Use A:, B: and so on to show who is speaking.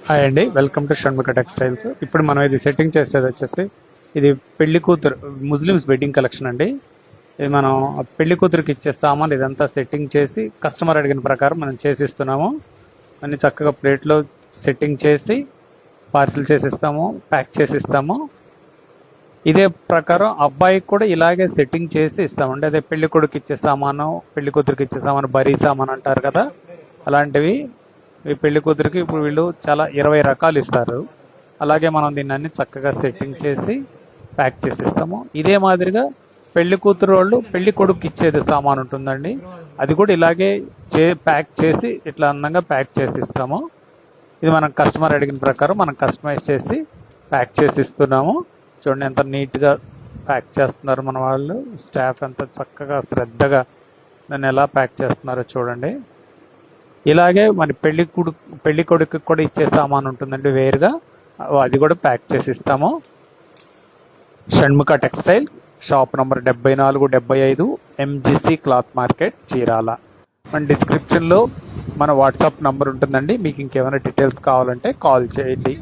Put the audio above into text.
A: Hi అండి, welcome to Shanmukha textiles. ఇప్పుడు మనం ఇది సెట్టింగ్ చేసేది వచ్చేసి ఇది పెళ్లి కూతురు ముస్లిమ్స్ వెడ్డింగ్ కలెక్షన్ అండి. ఇది మనం పెళ్లి కూతురికి ఇచ్చే సామాన్ ఇదంతా సెట్టింగ్ చేసి కస్టమర్ అడిగిన ప్రకారం మనం చేసిస్తున్నాము. అన్ని చక్కగా ప్లేట్లో సెట్టింగ్ చేసి పార్సిల్ చేసిస్తాము, ప్యాక్ చేసిస్తాము. ఇదే ప్రకారం అబ్బాయికి కూడా ఇలాగే సెట్టింగ్ చేసి ఇస్తామండి. అదే పెళ్లి కొడుకు ఇచ్చే సామాను, పెళ్లి కూతురికి ఇచ్చే సామాను, బరీ సామాన్ అంటారు కదా, అలాంటివి ఈ పెళ్లి కూతురికి ఇప్పుడు వీళ్ళు చాలా 20 రకాలు ఇస్తారు. అలాగే మనం దీన్ని అన్ని చక్కగా సెట్టింగ్ చేసి ప్యాక్ చేసి ఇస్తాము. ఇదే మాదిరిగా పెళ్లి కూతురు వాళ్ళు పెళ్లి కొడుకు ఇచ్చేది సామాన్ ఉంటుందండి, అది కూడా ఇలాగే ప్యాక్ చేసి ఇట్లా అందంగా ప్యాక్ చేసి ఇస్తాము. ఇది మనం కస్టమర్ అడిగిన ప్రకారం మనం కస్టమైజ్ చేసి ప్యాక్ చేసి ఇస్తున్నాము. చూడండి ఎంత నీట్గా ప్యాక్ చేస్తున్నారు మన వాళ్ళు. స్టాఫ్ ఎంత చక్కగా శ్రద్ధగా దాన్ని ఎలా ప్యాక్ చేస్తున్నారో చూడండి. ఇలాగే మన పెళ్లి కొడుకు కూడా ఇచ్చే సామాన్ ఉంటుందండి వేరుగా, అది కూడా ప్యాక్ చేసి ఇస్తాము. Shanmukha textiles, shop number 74-75, MGC cloth market, Chirala. మన డిస్క్రిప్షన్లో మన వాట్సాప్ నంబర్ ఉంటుందండి. మీకు ఇంకేమైనా డీటెయిల్స్ కావాలంటే కాల్ చేయండి.